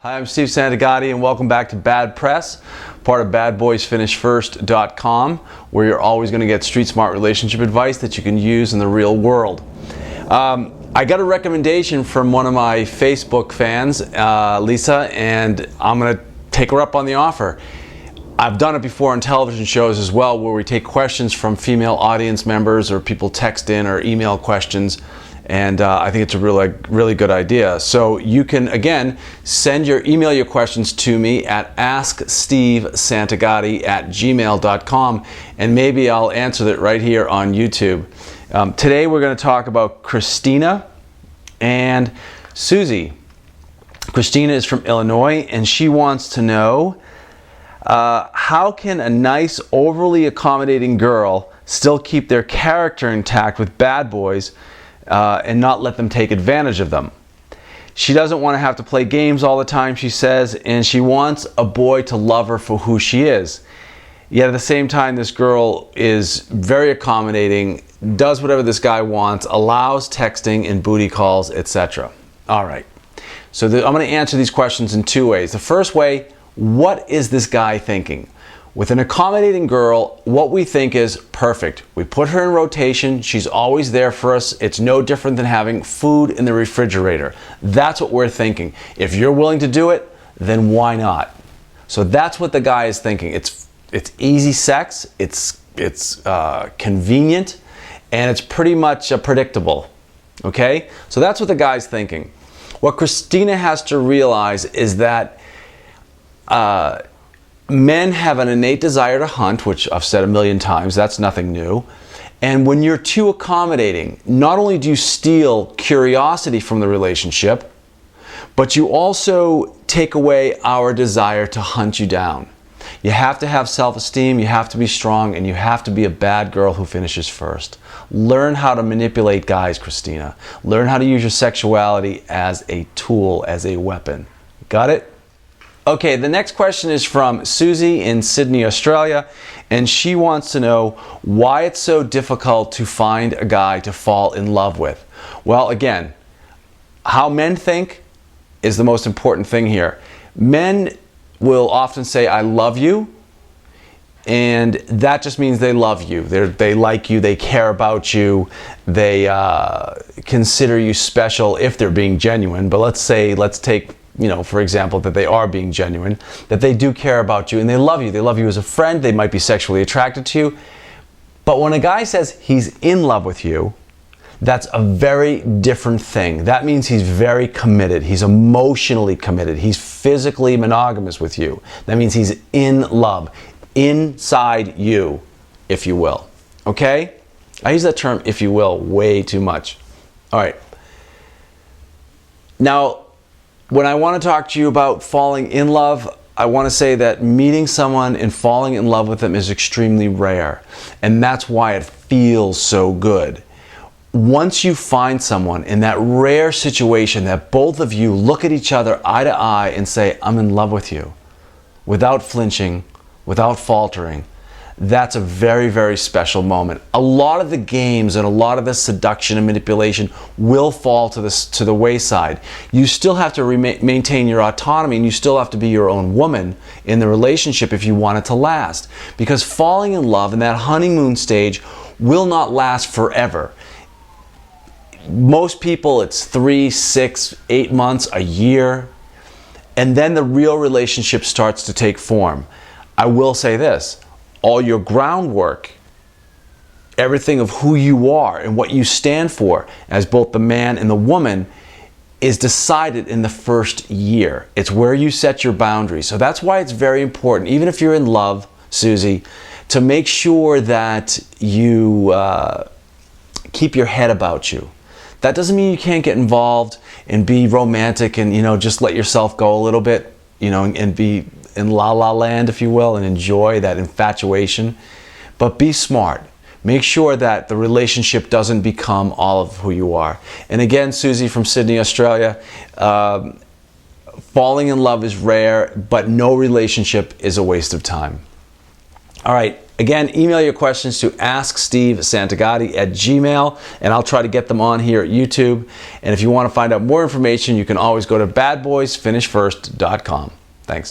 Hi, I'm Steve Santagati and welcome back to Bad Press, part of badboysfinishfirst.com, where you're always going to get street smart relationship advice that you can use in the real world. I got a recommendation from one of my Facebook fans, Lisa, and I'm going to take her up on the offer. I've done it before on television shows as well, where we take questions from female audience members or people text in or email questions. And I think it's a really good idea. So you can, again, email your questions to me at askstevesantagati@gmail.com, and maybe I'll answer that right here on YouTube. Today we're going to talk about Christina and Susie. Christina is from Illinois, and she wants to know, how can a nice, overly accommodating girl still keep their character intact with bad boys and not let them take advantage of them? She doesn't want to have to play games all the time, she says, and she wants a boy to love her for who she is. Yet at the same time, this girl is very accommodating, does whatever this guy wants, allows texting and booty calls, etc. All right, so I'm going to answer these questions in two ways. The first way, what is this guy thinking? With an accommodating girl, what we think is perfect. We put her in rotation, she's always there for us. It's no different than having food in the refrigerator. That's what we're thinking. If you're willing to do it, then why not? So that's what the guy is thinking. It's easy sex, it's convenient, and it's pretty much predictable. Okay? So that's what the guy's thinking. What Christina has to realize is that men have an innate desire to hunt, which I've said a million times, that's nothing new. And when you're too accommodating, not only do you steal curiosity from the relationship, but you also take away our desire to hunt you down. You have to have self-esteem, you have to be strong, and you have to be a bad girl who finishes first. Learn how to manipulate guys, Christina. Learn how to use your sexuality as a tool, as a weapon. Got it? Okay, the next question is from Susie in Sydney, Australia, and she wants to know why it's so difficult to find a guy to fall in love with. Well, again, how men think is the most important thing here. Men will often say, I love you, and that just means they love you. They like you, they care about you, they consider you special if they're being genuine. But let's take, for example, that they are being genuine, that they do care about you and they love you. They love you as a friend. They might be sexually attracted to you. But when a guy says he's in love with you, that's a very different thing. That means he's very committed. He's emotionally committed. He's physically monogamous with you. That means he's in love, inside you, if you will. Okay? I use that term, if you will, way too much. All right. Now, when I want to talk to you about falling in love, I want to say that meeting someone and falling in love with them is extremely rare. And that's why it feels so good. Once you find someone in that rare situation that both of you look at each other eye to eye and say, I'm in love with you, without flinching, without faltering, that's a very, very special moment. A lot of the games and a lot of the seduction and manipulation will fall to the wayside. You still have to maintain your autonomy, and you still have to be your own woman in the relationship if you want it to last. Because falling in love in that honeymoon stage will not last forever. Most people, it's 3, 6, 8 months, a year, and then the real relationship starts to take form. I will say this. All your groundwork, everything of who you are and what you stand for as both the man and the woman is decided in the first year. It's where you set your boundaries. So that's why it's very important, even if you're in love, Susie, to make sure that you keep your head about you. That doesn't mean you can't get involved and be romantic and, just let yourself go a little bit, and be in la la land, if you will, and enjoy that infatuation. But be smart. Make sure that the relationship doesn't become all of who you are. And again, Susie from Sydney, Australia, falling in love is rare, but no relationship is a waste of time. All right, again, email your questions to AskSteveSantagati@gmail.com, and I'll try to get them on here at YouTube. And if you want to find out more information, you can always go to badboysfinishfirst.com. Thanks.